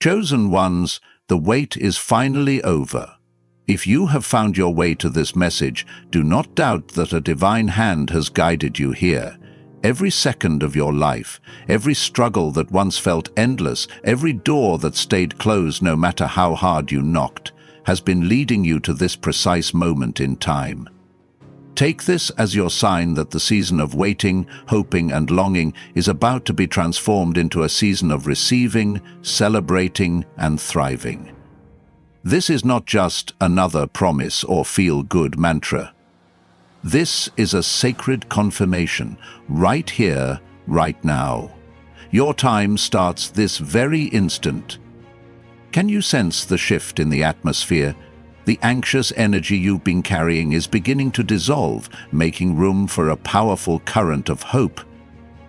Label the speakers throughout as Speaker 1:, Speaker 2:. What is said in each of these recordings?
Speaker 1: Chosen ones, the wait is finally over. If you have found your way to this message, do not doubt that a divine hand has guided you here. Every second of your life, every struggle that once felt endless, every door that stayed closed no matter how hard you knocked, has been leading you to this precise moment in time. Take this as your sign that the season of waiting, hoping, and longing is about to be transformed into a season of receiving, celebrating, and thriving. This is not just another promise or feel-good mantra. This is a sacred confirmation, right here, right now. Your time starts this very instant. Can you sense the shift in the atmosphere? The anxious energy you've been carrying is beginning to dissolve, making room for a powerful current of hope.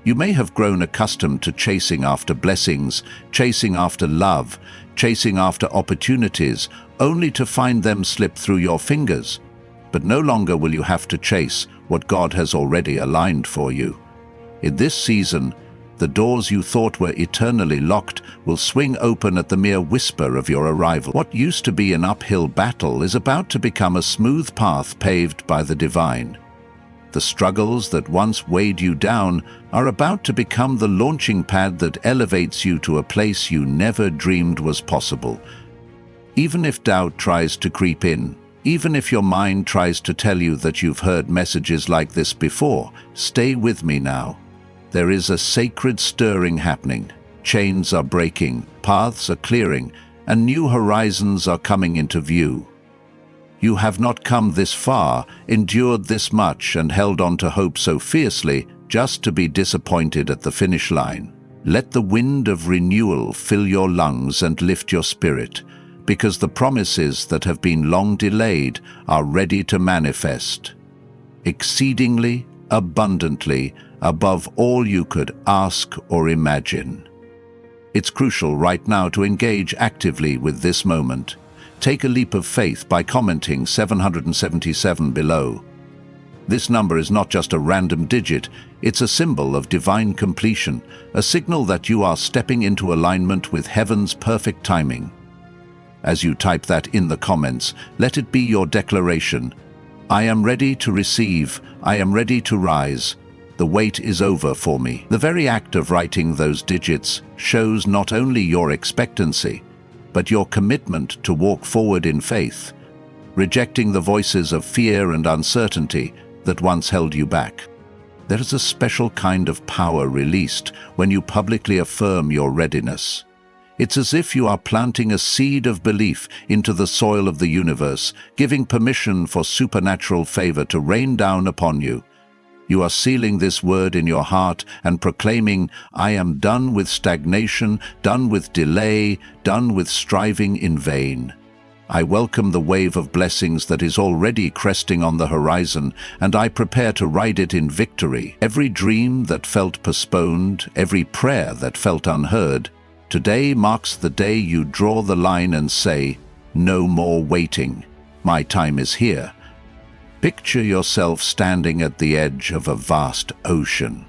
Speaker 1: You may have grown accustomed to chasing after blessings, chasing after love, chasing after opportunities, only to find them slip through your fingers. But no longer will you have to chase what God has already aligned for you. In this season, the doors you thought were eternally locked will swing open at the mere whisper of your arrival. What used to be an uphill battle is about to become a smooth path paved by the divine. The struggles that once weighed you down are about to become the launching pad that elevates you to a place you never dreamed was possible. Even if doubt tries to creep in, even if your mind tries to tell you that you've heard messages like this before, stay with me now. There is a sacred stirring happening. Chains are breaking, paths are clearing, and new horizons are coming into view. You have not come this far, endured this much, and held on to hope so fiercely, just to be disappointed at the finish line. Let the wind of renewal fill your lungs and lift your spirit, because the promises that have been long delayed are ready to manifest. Exceedingly, abundantly, above all you could ask or imagine. It's crucial right now to engage actively with this moment. Take a leap of faith by commenting 777 below. This number is not just a random digit, it's a symbol of divine completion, a signal that you are stepping into alignment with heaven's perfect timing. As you type that in the comments, let it be your declaration. I am ready to receive, I am ready to rise. The wait is over for me. The very act of writing those digits shows not only your expectancy, but your commitment to walk forward in faith, rejecting the voices of fear and uncertainty that once held you back. There is a special kind of power released when you publicly affirm your readiness. It's as if you are planting a seed of belief into the soil of the universe, giving permission for supernatural favor to rain down upon you. You are sealing this word in your heart and proclaiming, I am done with stagnation, done with delay, done with striving in vain. I welcome the wave of blessings that is already cresting on the horizon, and I prepare to ride it in victory. Every dream that felt postponed, every prayer that felt unheard, today marks the day you draw the line and say, no more waiting. My time is here. Picture yourself standing at the edge of a vast ocean.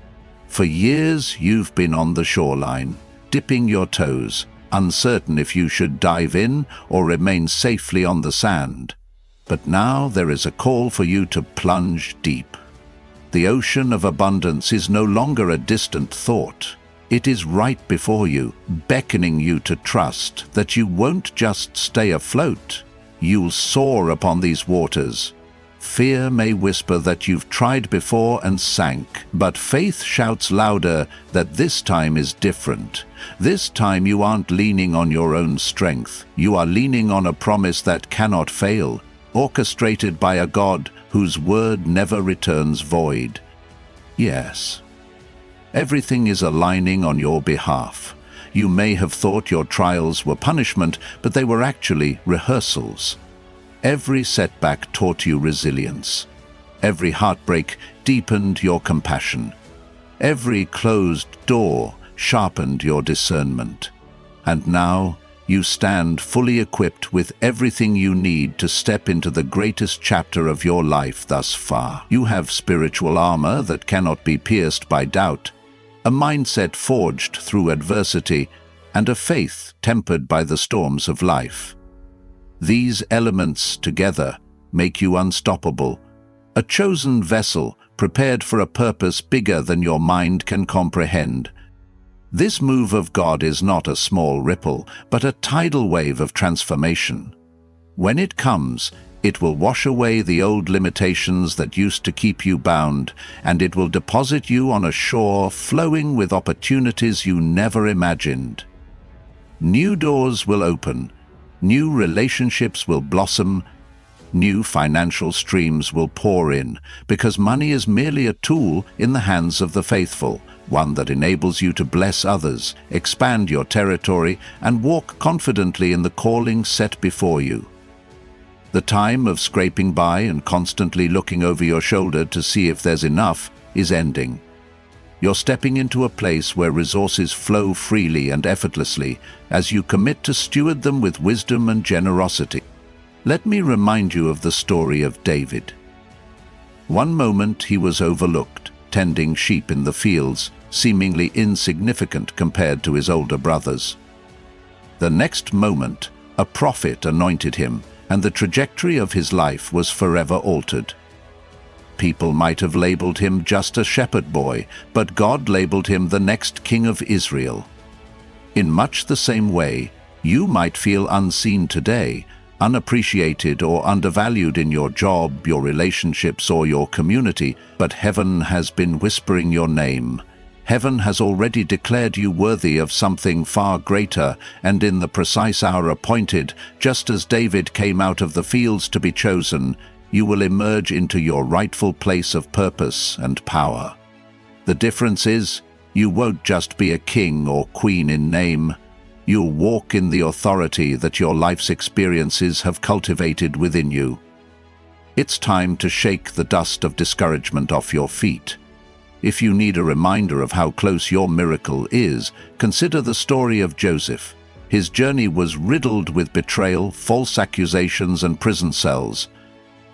Speaker 1: For years, you've been on the shoreline, dipping your toes, uncertain if you should dive in or remain safely on the sand. But now there is a call for you to plunge deep. The ocean of abundance is no longer a distant thought. It is right before you, beckoning you to trust that you won't just stay afloat. You'll soar upon these waters. Fear may whisper that you've tried before and sank, but faith shouts louder that this time is different. This time you aren't leaning on your own strength. You are leaning on a promise that cannot fail, orchestrated by a God whose word never returns void. Yes, everything is aligning on your behalf. You may have thought your trials were punishment, but they were actually rehearsals. Every setback taught you resilience. Every heartbreak deepened your compassion. Every closed door sharpened your discernment. And now you stand fully equipped with everything you need to step into the greatest chapter of your life thus far. You have spiritual armor that cannot be pierced by doubt, a mindset forged through adversity, and a faith tempered by the storms of life. These elements together make you unstoppable, a chosen vessel prepared for a purpose bigger than your mind can comprehend. This move of God is not a small ripple, but a tidal wave of transformation. When it comes, it will wash away the old limitations that used to keep you bound, and it will deposit you on a shore flowing with opportunities you never imagined. New doors will open, new relationships will blossom, new financial streams will pour in, because money is merely a tool in the hands of the faithful, one that enables you to bless others, expand your territory, and walk confidently in the calling set before you. The time of scraping by and constantly looking over your shoulder to see if there's enough is ending. You're stepping into a place where resources flow freely and effortlessly as you commit to steward them with wisdom and generosity. Let me remind you of the story of David. One moment he was overlooked, tending sheep in the fields, seemingly insignificant compared to his older brothers. The next moment, a prophet anointed him, and the trajectory of his life was forever altered. People might have labeled him just a shepherd boy, but God labeled him the next king of Israel. In much the same way, you might feel unseen today, unappreciated or undervalued in your job, your relationships, or your community, but heaven has been whispering your name. Heaven has already declared you worthy of something far greater, and in the precise hour appointed, just as David came out of the fields to be chosen, you will emerge into your rightful place of purpose and power. The difference is, you won't just be a king or queen in name. You'll walk in the authority that your life's experiences have cultivated within you. It's time to shake the dust of discouragement off your feet. If you need a reminder of how close your miracle is, consider the story of Joseph. His journey was riddled with betrayal, false accusations, and prison cells.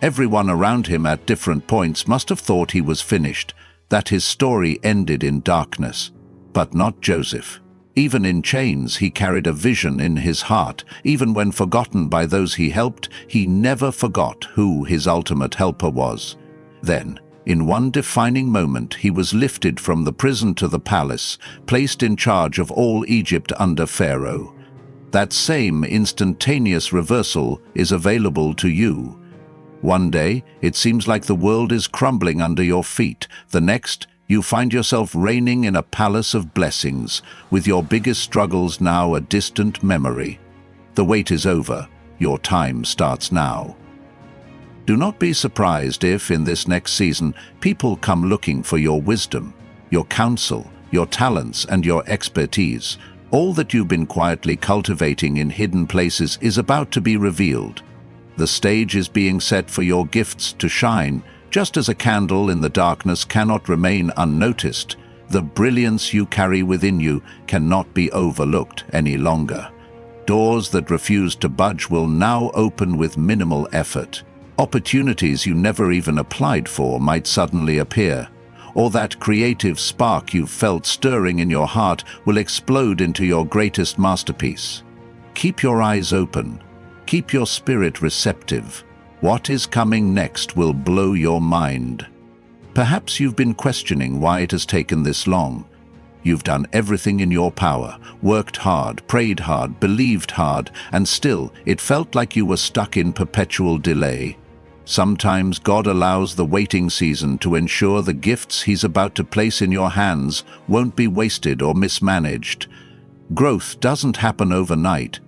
Speaker 1: Everyone around him at different points must have thought he was finished, that his story ended in darkness. But not Joseph. Even in chains, he carried a vision in his heart. Even when forgotten by those he helped, he never forgot who his ultimate helper was. Then, in one defining moment, he was lifted from the prison to the palace, placed in charge of all Egypt under Pharaoh. That same instantaneous reversal is available to you. One day, it seems like the world is crumbling under your feet. The next, you find yourself reigning in a palace of blessings, with your biggest struggles now a distant memory. The wait is over. Your time starts now. Do not be surprised if, in this next season, people come looking for your wisdom, your counsel, your talents, and your expertise. All that you've been quietly cultivating in hidden places is about to be revealed. The stage is being set for your gifts to shine. Just as a candle in the darkness cannot remain unnoticed, the brilliance you carry within you cannot be overlooked any longer. Doors that refuse to budge will now open with minimal effort. Opportunities you never even applied for might suddenly appear, or that creative spark you've felt stirring in your heart will explode into your greatest masterpiece. Keep your eyes open. Keep your spirit receptive. What is coming next will blow your mind. Perhaps you've been questioning why it has taken this long. You've done everything in your power, worked hard, prayed hard, believed hard, and still it felt like you were stuck in perpetual delay. Sometimes God allows the waiting season to ensure the gifts He's about to place in your hands won't be wasted or mismanaged. Growth doesn't happen overnight,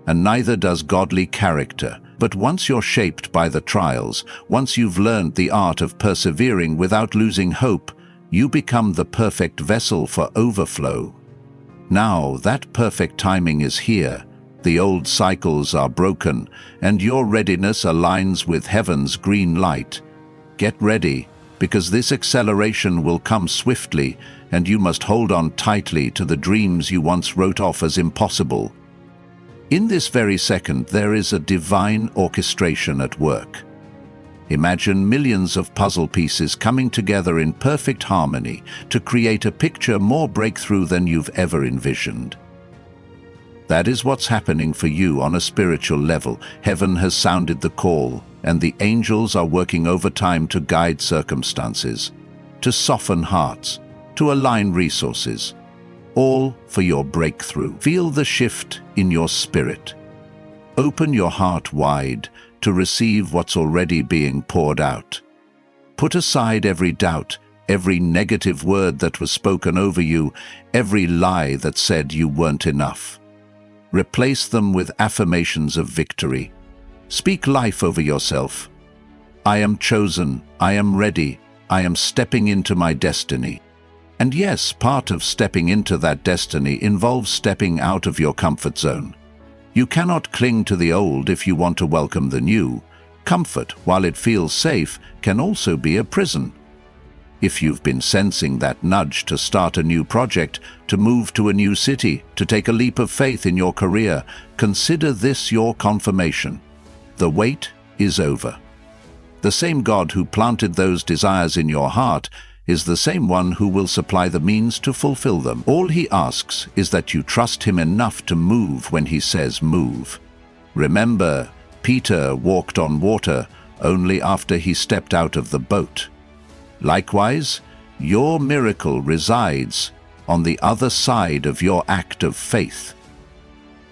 Speaker 1: and neither does godly character. But once you're shaped by the trials, once you've learned the art of persevering without losing hope, you become the perfect vessel for overflow. Now that perfect timing is here. The old cycles are broken, and your readiness aligns with heaven's green light. Get ready, because this acceleration will come swiftly, and you must hold on tightly to the dreams you once wrote off as impossible. In this very second, there is a divine orchestration at work. Imagine millions of puzzle pieces coming together in perfect harmony to create a picture more breakthrough than you've ever envisioned. That is what's happening for you on a spiritual level. Heaven has sounded the call, and the angels are working overtime to guide circumstances, to soften hearts, to align resources, all for your breakthrough. Feel the shift in your spirit. Open your heart wide to receive what's already being poured out. Put aside every doubt, every negative word that was spoken over you, every lie that said you weren't enough. Replace them with affirmations of victory. Speak life over yourself. I am chosen, I am ready, I am stepping into my destiny. And yes, part of stepping into that destiny involves stepping out of your comfort zone. You cannot cling to the old if you want to welcome the new. Comfort, while it feels safe, can also be a prison. If you've been sensing that nudge to start a new project, to move to a new city, to take a leap of faith in your career, consider this your confirmation. The wait is over. The same God who planted those desires in your heart is the same one who will supply the means to fulfill them. All he asks is that you trust him enough to move when he says move. Remember, Peter walked on water only after he stepped out of the boat. Likewise, your miracle resides on the other side of your act of faith.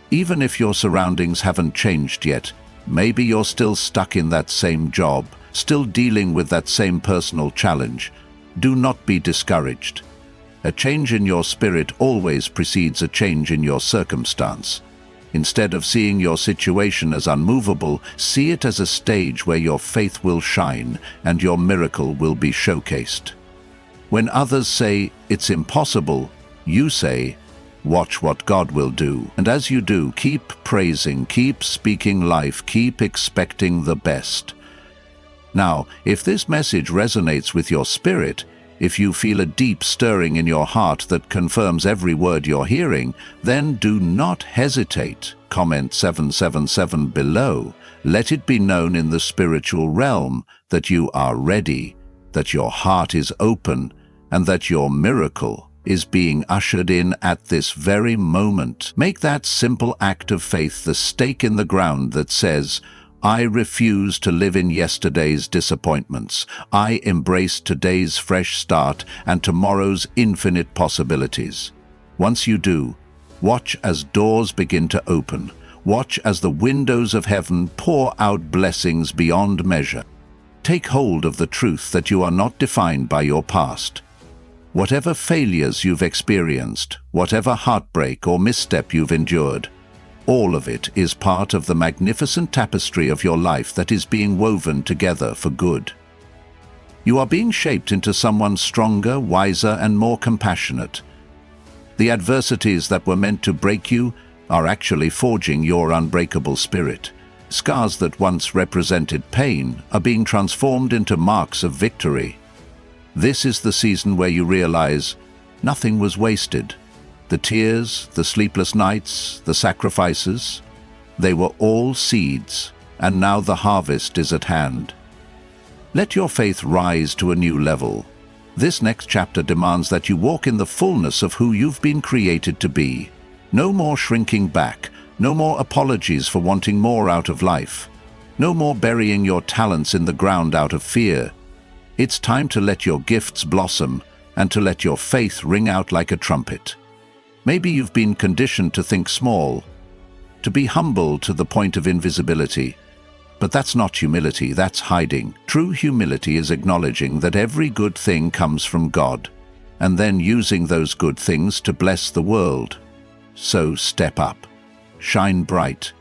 Speaker 1: Even if your surroundings haven't changed yet, maybe you're still stuck in that same job, still dealing with that same personal challenge. Do not be discouraged. A change in your spirit always precedes a change in your circumstance. Instead of seeing your situation as unmovable, see it as a stage where your faith will shine and your miracle will be showcased. When others say, "It's impossible," you say, "Watch what God will do." And as you do, keep praising, keep speaking life, keep expecting the best. Now, if this message resonates with your spirit, if you feel a deep stirring in your heart that confirms every word you're hearing, then do not hesitate. Comment 777 below. Let it be known in the spiritual realm that you are ready, that your heart is open, and that your miracle is being ushered in at this very moment. Make that simple act of faith the stake in the ground that says, I refuse to live in yesterday's disappointments. I embrace today's fresh start and tomorrow's infinite possibilities. Once you do, watch as doors begin to open. Watch as the windows of heaven pour out blessings beyond measure. Take hold of the truth that you are not defined by your past. Whatever failures you've experienced, whatever heartbreak or misstep you've endured, all of it is part of the magnificent tapestry of your life that is being woven together for good. You are being shaped into someone stronger, wiser, and more compassionate. The adversities that were meant to break you are actually forging your unbreakable spirit. Scars that once represented pain are being transformed into marks of victory. This is the season where you realize nothing was wasted. The tears, the sleepless nights, the sacrifices, they were all seeds, and now the harvest is at hand. Let your faith rise to a new level. This next chapter demands that you walk in the fullness of who you've been created to be. No more shrinking back, no more apologies for wanting more out of life, no more burying your talents in the ground out of fear. It's time to let your gifts blossom and to let your faith ring out like a trumpet. Maybe you've been conditioned to think small, to be humble to the point of invisibility. But that's not humility, that's hiding. True humility is acknowledging that every good thing comes from God, and then using those good things to bless the world. So step up, shine bright.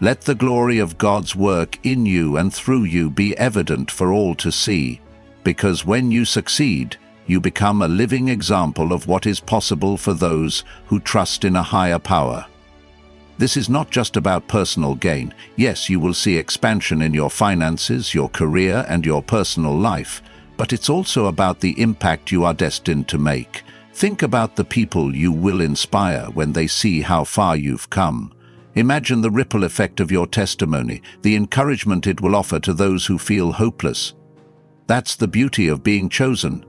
Speaker 1: Let the glory of God's work in you and through you be evident for all to see, because when you succeed, you become a living example of what is possible for those who trust in a higher power. This is not just about personal gain. Yes, you will see expansion in your finances, your career, and your personal life, but it's also about the impact you are destined to make. Think about the people you will inspire when they see how far you've come. Imagine the ripple effect of your testimony, the encouragement it will offer to those who feel hopeless. That's the beauty of being chosen.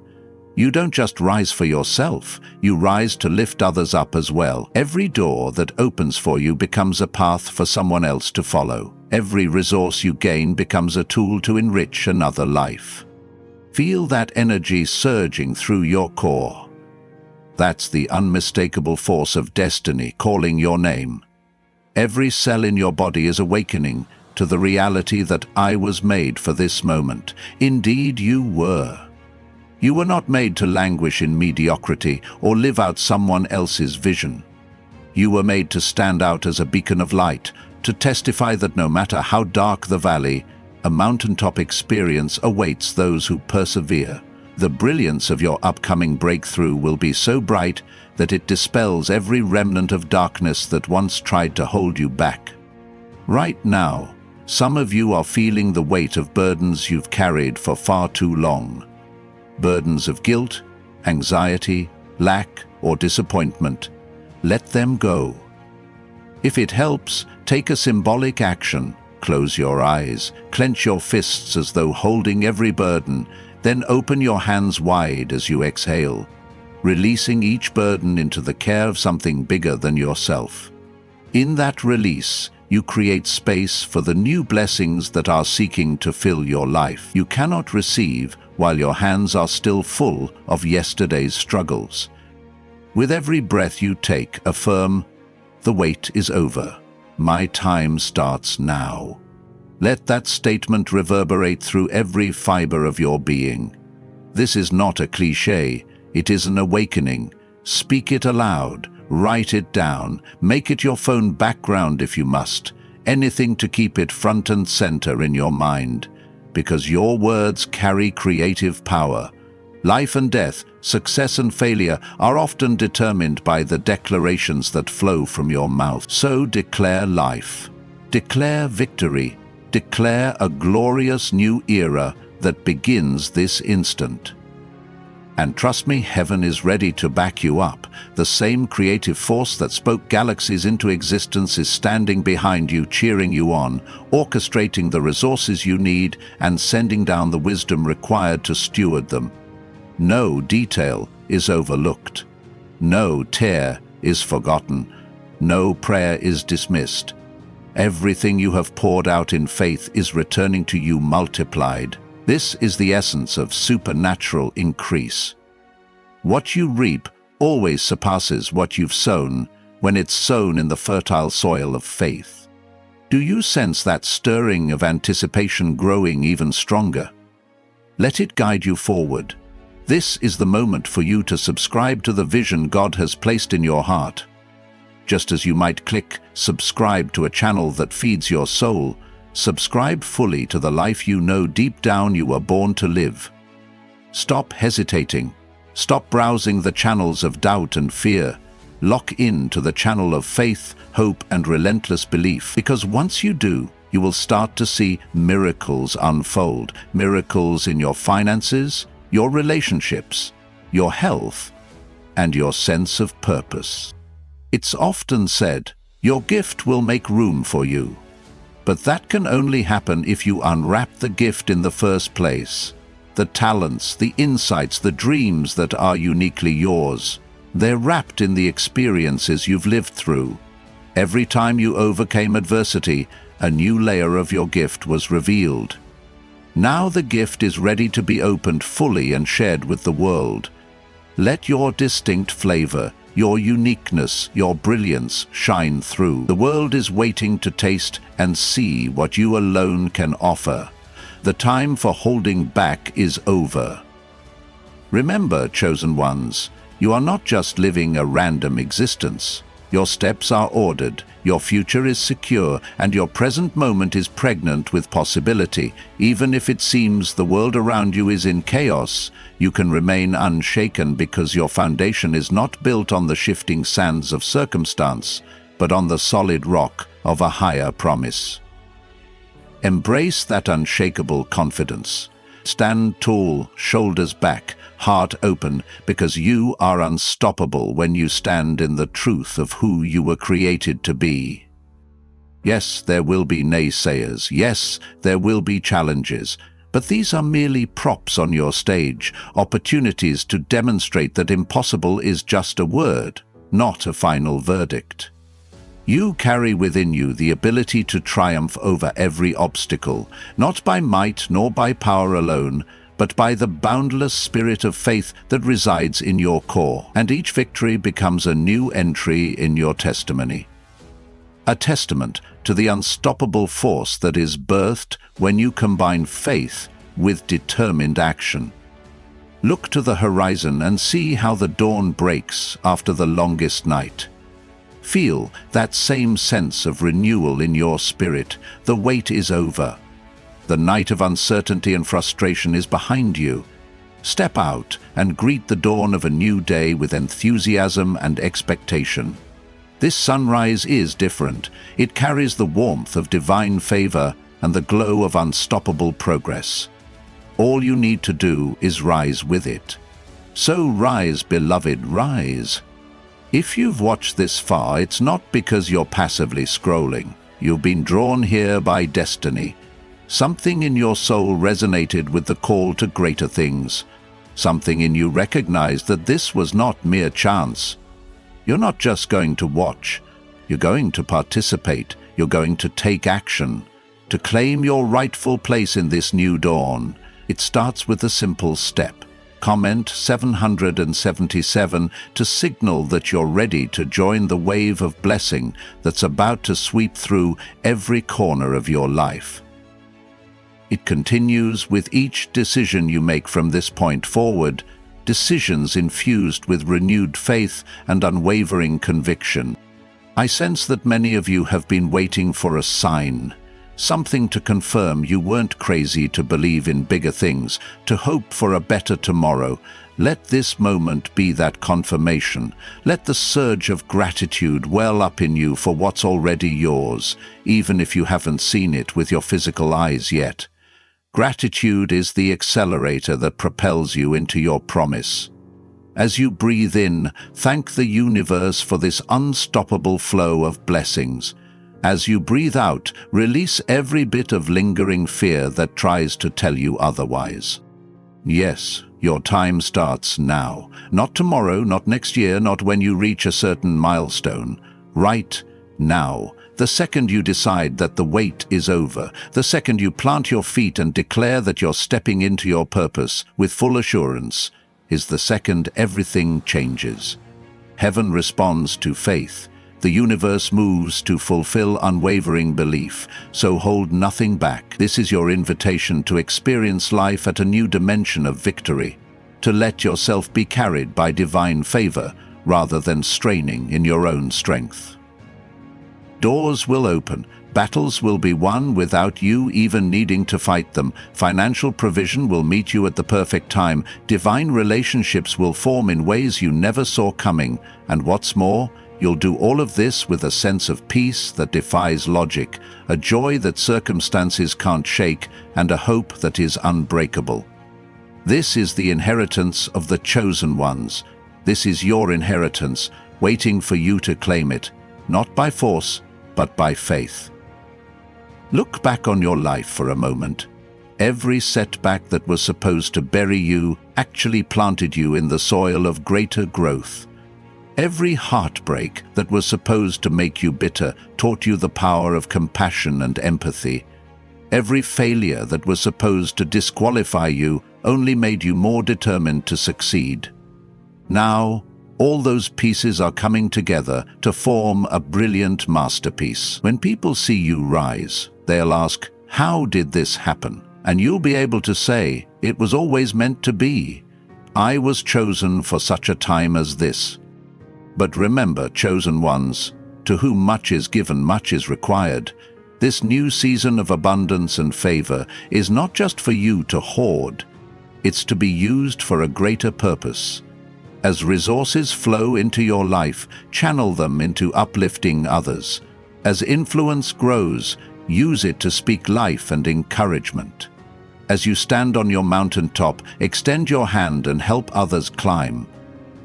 Speaker 1: You don't just rise for yourself, you rise to lift others up as well. Every door that opens for you becomes a path for someone else to follow. Every resource you gain becomes a tool to enrich another life. Feel that energy surging through your core. That's the unmistakable force of destiny calling your name. Every cell in your body is awakening to the reality that I was made for this moment. Indeed, you were. You were not made to languish in mediocrity or live out someone else's vision. You were made to stand out as a beacon of light, to testify that no matter how dark the valley, a mountaintop experience awaits those who persevere. The brilliance of your upcoming breakthrough will be so bright that it dispels every remnant of darkness that once tried to hold you back. Right now, some of you are feeling the weight of burdens you've carried for far too long. Burdens of guilt, anxiety, lack, or disappointment. Let them go. If it helps, take a symbolic action. Close your eyes, clench your fists as though holding every burden, then open your hands wide as you exhale, releasing each burden into the care of something bigger than yourself. In that release, you create space for the new blessings that are seeking to fill your life. You cannot receive while your hands are still full of yesterday's struggles. With every breath you take, affirm, the wait is over. My time starts now. Let that statement reverberate through every fiber of your being. This is not a cliché, it is an awakening. Speak it aloud, write it down, make it your phone background if you must, anything to keep it front and center in your mind, because your words carry creative power. Life and death, success and failure are often determined by the declarations that flow from your mouth. So declare life, declare victory, declare a glorious new era that begins this instant. And trust me, heaven is ready to back you up. The same creative force that spoke galaxies into existence is standing behind you, cheering you on, orchestrating the resources you need and sending down the wisdom required to steward them. No detail is overlooked. No tear is forgotten. No prayer is dismissed. Everything you have poured out in faith is returning to you multiplied. This is the essence of supernatural increase. What you reap always surpasses what you've sown when it's sown in the fertile soil of faith. Do you sense that stirring of anticipation growing even stronger? Let it guide you forward. This is the moment for you to subscribe to the vision God has placed in your heart. Just as you might click subscribe to a channel that feeds your soul, subscribe fully to the life you know deep down you were born to live. Stop hesitating. Stop browsing the channels of doubt and fear. Lock in to the channel of faith, hope, and relentless belief, because once you do, you will start to see miracles unfold. Miracles in your finances, your relationships, your health, and your sense of purpose. It's often said, your gift will make room for you. But that can only happen if you unwrap the gift in the first place. The talents, the insights, the dreams that are uniquely yours. They're wrapped in the experiences you've lived through. Every time you overcame adversity, a new layer of your gift was revealed. Now the gift is ready to be opened fully and shared with the world. Let your distinct flavor, your uniqueness, your brilliance shine through. The world is waiting to taste and see what you alone can offer. The time for holding back is over. Remember, chosen ones, you are not just living a random existence. Your steps are ordered, your future is secure, and your present moment is pregnant with possibility. Even if it seems the world around you is in chaos, you can remain unshaken because your foundation is not built on the shifting sands of circumstance, but on the solid rock of a higher promise. Embrace that unshakable confidence. Stand tall, shoulders back, heart open, because you are unstoppable when you stand in the truth of who you were created to be. Yes, there will be naysayers. Yes, there will be challenges. But these are merely props on your stage, opportunities to demonstrate that impossible is just a word, not a final verdict. You carry within you the ability to triumph over every obstacle, not by might nor by power alone, but by the boundless spirit of faith that resides in your core. And each victory becomes a new entry in your testimony. A testament to the unstoppable force that is birthed when you combine faith with determined action. Look to the horizon and see how the dawn breaks after the longest night. Feel that same sense of renewal in your spirit. The wait is over. The night of uncertainty and frustration is behind you. Step out and greet the dawn of a new day with enthusiasm and expectation. This sunrise is different. It carries the warmth of divine favor and the glow of unstoppable progress. All you need to do is rise with it. So rise, beloved, rise. If you've watched this far, it's not because you're passively scrolling. You've been drawn here by destiny. Something in your soul resonated with the call to greater things. Something in you recognized that this was not mere chance. You're not just going to watch. You're going to participate. You're going to take action, to claim your rightful place in this new dawn. It starts with a simple step. Comment 777 to signal that you're ready to join the wave of blessing that's about to sweep through every corner of your life. It continues with each decision you make from this point forward, decisions infused with renewed faith and unwavering conviction. I sense that many of you have been waiting for a sign, something to confirm you weren't crazy to believe in bigger things, to hope for a better tomorrow. Let this moment be that confirmation. Let the surge of gratitude well up in you for what's already yours, even if you haven't seen it with your physical eyes yet. Gratitude is the accelerator that propels you into your promise. As you breathe in, thank the universe for this unstoppable flow of blessings. As you breathe out, release every bit of lingering fear that tries to tell you otherwise. Yes, your time starts now. Not tomorrow, not next year, not when you reach a certain milestone. Right now. The second you decide that the wait is over, the second you plant your feet and declare that you're stepping into your purpose with full assurance, is the second everything changes. Heaven responds to faith. The universe moves to fulfill unwavering belief, so hold nothing back. This is your invitation to experience life at a new dimension of victory, to let yourself be carried by divine favor rather than straining in your own strength. Doors will open, battles will be won without you even needing to fight them, financial provision will meet you at the perfect time, divine relationships will form in ways you never saw coming, and what's more, you'll do all of this with a sense of peace that defies logic, a joy that circumstances can't shake, and a hope that is unbreakable. This is the inheritance of the chosen ones. This is your inheritance, waiting for you to claim it, not by force, but by faith. Look back on your life for a moment. Every setback that was supposed to bury you actually planted you in the soil of greater growth. Every heartbreak that was supposed to make you bitter taught you the power of compassion and empathy. Every failure that was supposed to disqualify you only made you more determined to succeed. Now, all those pieces are coming together to form a brilliant masterpiece. When people see you rise, they'll ask, "How did this happen?" And you'll be able to say, "It was always meant to be. I was chosen for such a time as this." But remember, chosen ones, to whom much is given, much is required. This new season of abundance and favor is not just for you to hoard. It's to be used for a greater purpose. As resources flow into your life, channel them into uplifting others. As influence grows, use it to speak life and encouragement. As you stand on your mountaintop, extend your hand and help others climb.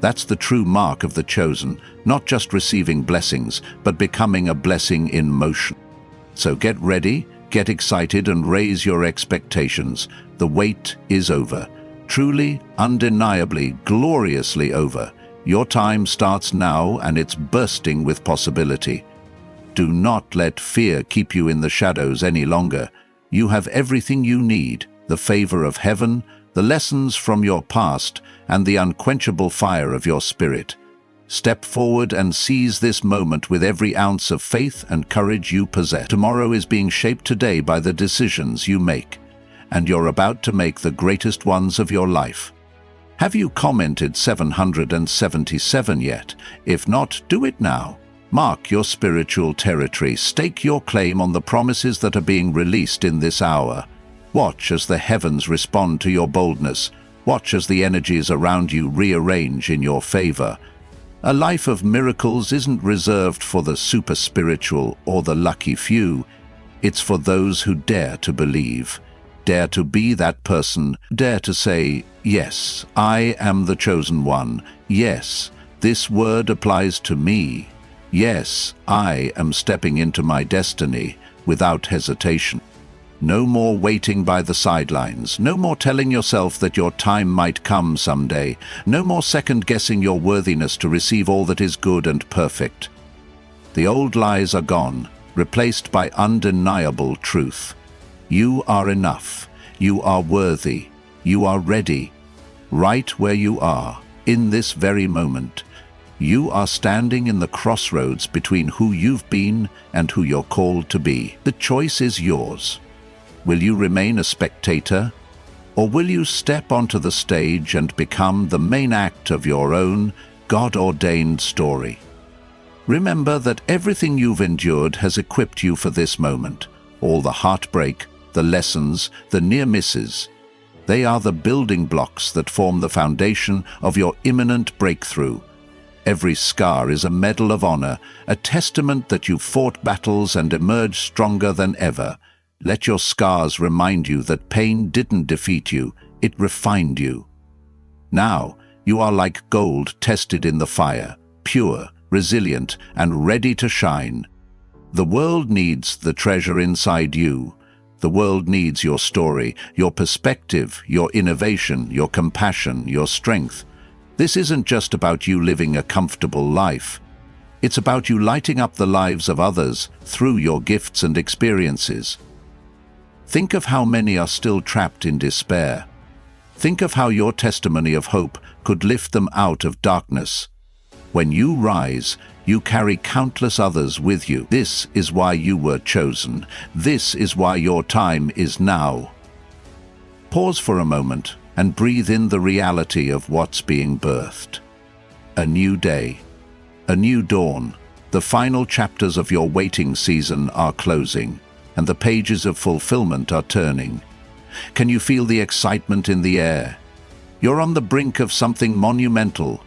Speaker 1: That's the true mark of the chosen, not just receiving blessings, but becoming a blessing in motion. So get ready, Get excited and raise your expectations. The wait is over. Truly, undeniably, gloriously over. Your time starts now and it's bursting with possibility. Do not let fear keep you in the shadows any longer. You have everything you need, the favor of heaven, the lessons from your past, and the unquenchable fire of your spirit. Step forward and seize this moment with every ounce of faith and courage you possess. Tomorrow is being shaped today by the decisions you make, and you're about to make the greatest ones of your life. Have you commented 777 yet? If not, do it now. Mark your spiritual territory. Stake your claim on the promises that are being released in this hour. Watch as the heavens respond to your boldness. Watch as the energies around you rearrange in your favor. A life of miracles isn't reserved for the super spiritual or the lucky few. It's for those who dare to believe, dare to be that person, dare to say, yes, I am the chosen one. Yes, this word applies to me. Yes, I am stepping into my destiny without hesitation. No more waiting by the sidelines. No more telling yourself that your time might come someday. No more second-guessing your worthiness to receive all that is good and perfect. The old lies are gone, replaced by undeniable truth. You are enough. You are worthy. You are ready. Right where you are, in this very moment. You are standing in the crossroads between who you've been and who you're called to be. The choice is yours. Will you remain a spectator, or will you step onto the stage and become the main act of your own God-ordained story? Remember that everything you've endured has equipped you for this moment. All the heartbreak, the lessons, the near misses. They are the building blocks that form the foundation of your imminent breakthrough. Every scar is a medal of honor, a testament that you fought battles and emerged stronger than ever. Let your scars remind you that pain didn't defeat you, it refined you. Now, you are like gold tested in the fire, pure, resilient, and ready to shine. The world needs the treasure inside you. The world needs your story, your perspective, your innovation, your compassion, your strength. This isn't just about you living a comfortable life. It's about you lighting up the lives of others through your gifts and experiences. Think of how many are still trapped in despair. Think of how your testimony of hope could lift them out of darkness. When you rise, you carry countless others with you. This is why you were chosen. This is why your time is now. Pause for a moment and breathe in the reality of what's being birthed. A new day, a new dawn. The final chapters of your waiting season are closing, and the pages of fulfillment are turning. Can you feel the excitement in the air? You're on the brink of something monumental.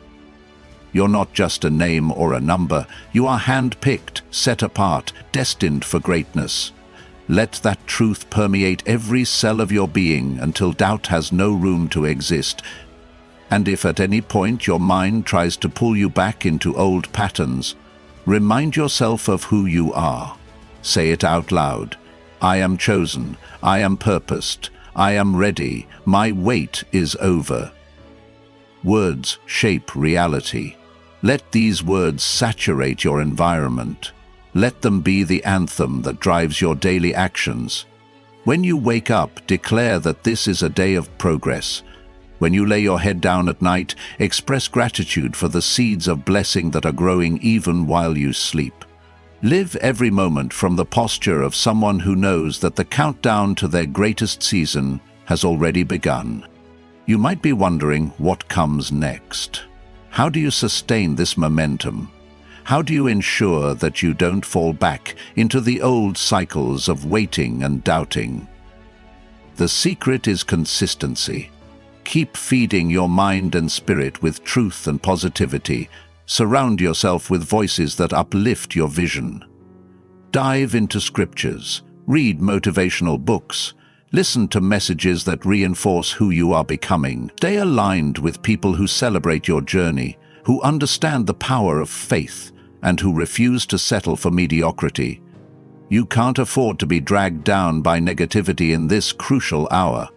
Speaker 1: You're not just a name or a number. You are hand-picked, set apart, destined for greatness. Let that truth permeate every cell of your being until doubt has no room to exist. And if at any point your mind tries to pull you back into old patterns, remind yourself of who you are. Say it out loud. I am chosen. I am purposed. I am ready. My wait is over. Words shape reality. Let these words saturate your environment. Let them be the anthem that drives your daily actions. When you wake up, declare that this is a day of progress. When you lay your head down at night, express gratitude for the seeds of blessing that are growing even while you sleep. Live every moment from the posture of someone who knows that the countdown to their greatest season has already begun. You might be wondering what comes next. How do you sustain this momentum? How do you ensure that you don't fall back into the old cycles of waiting and doubting? The secret is consistency. Keep feeding your mind and spirit with truth and positivity. Surround yourself with voices that uplift your vision. Dive into scriptures, read motivational books, listen to messages that reinforce who you are becoming. Stay aligned with people who celebrate your journey, who understand the power of faith, and who refuse to settle for mediocrity. You can't afford to be dragged down by negativity in this crucial hour.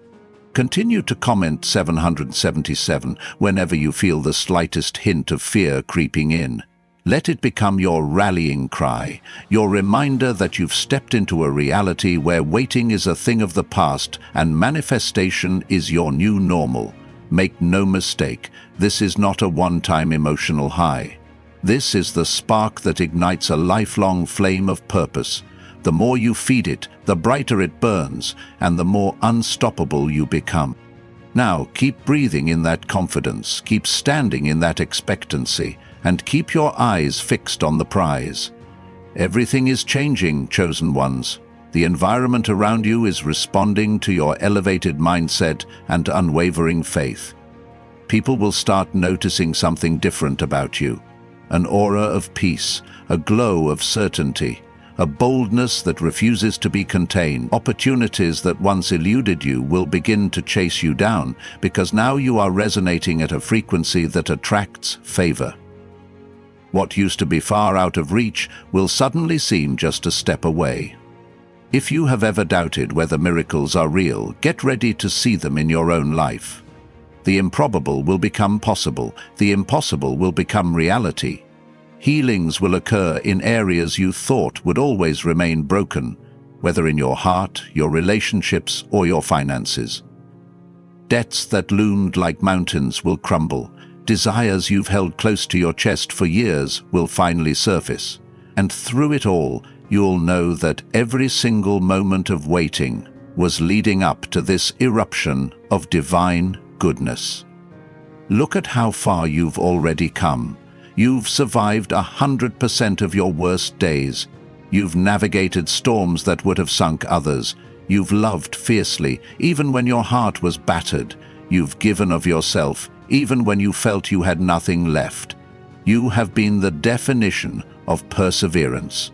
Speaker 1: Continue to comment 777 whenever you feel the slightest hint of fear creeping in. Let it become your rallying cry, your reminder that you've stepped into a reality where waiting is a thing of the past and manifestation is your new normal. Make no mistake, this is not a one-time emotional high. This is the spark that ignites a lifelong flame of purpose. The more you feed it, the brighter it burns, and the more unstoppable you become. Now, keep breathing in that confidence, keep standing in that expectancy, and keep your eyes fixed on the prize. Everything is changing, chosen ones. The environment around you is responding to your elevated mindset and unwavering faith. People will start noticing something different about you. An aura of peace, a glow of certainty, a boldness that refuses to be contained. Opportunities that once eluded you will begin to chase you down because now you are resonating at a frequency that attracts favor. What used to be far out of reach will suddenly seem just a step away. If you have ever doubted whether miracles are real, get ready to see them in your own life. The improbable will become possible, the impossible will become reality. Healings will occur in areas you thought would always remain broken, whether in your heart, your relationships, or your finances. Debts that loomed like mountains will crumble. Desires you've held close to your chest for years will finally surface. And through it all, you'll know that every single moment of waiting was leading up to this eruption of divine goodness. Look at how far you've already come. You've survived 100% of your worst days. You've navigated storms that would have sunk others. You've loved fiercely, even when your heart was battered. You've given of yourself, even when you felt you had nothing left. You have been the definition of perseverance.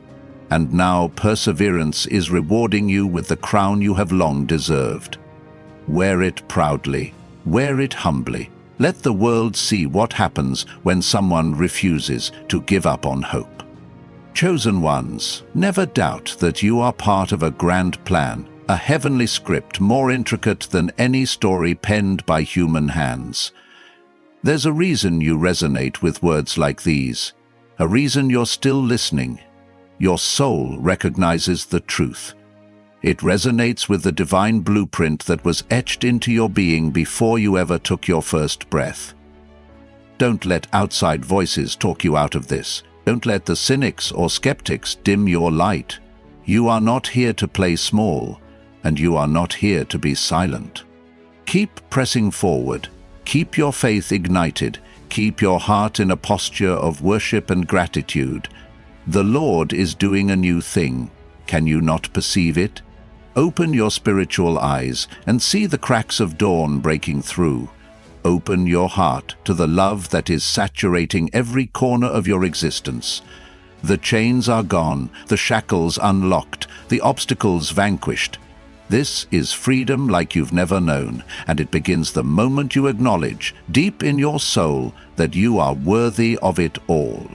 Speaker 1: And now perseverance is rewarding you with the crown you have long deserved. Wear it proudly, wear it humbly. Let the world see what happens when someone refuses to give up on hope. Chosen ones, never doubt that you are part of a grand plan, a heavenly script more intricate than any story penned by human hands. There's a reason you resonate with words like these, a reason you're still listening. Your soul recognizes the truth. It resonates with the divine blueprint that was etched into your being before you ever took your first breath. Don't let outside voices talk you out of this. Don't let the cynics or skeptics dim your light. You are not here to play small, and you are not here to be silent. Keep pressing forward. Keep your faith ignited. Keep your heart in a posture of worship and gratitude. The Lord is doing a new thing. Can you not perceive it? Open your spiritual eyes and see the cracks of dawn breaking through. Open your heart to the love that is saturating every corner of your existence. The chains are gone, the shackles unlocked, the obstacles vanquished. This is freedom like you've never known, and it begins the moment you acknowledge, deep in your soul, that you are worthy of it all.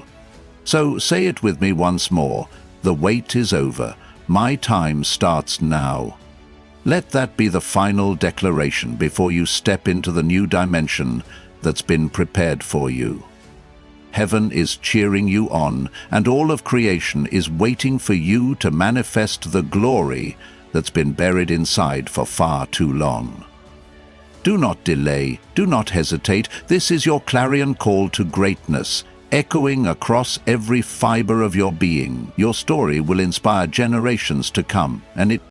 Speaker 1: So say it with me once more. The wait is over. My time starts now. Let that be the final declaration before you step into the new dimension that's been prepared for you. Heaven is cheering you on, and all of creation is waiting for you to manifest the glory that's been buried inside for far too long. Do not delay, do not hesitate. This is your clarion call to greatness, echoing across every fiber of your being. Your story will inspire generations to come, and it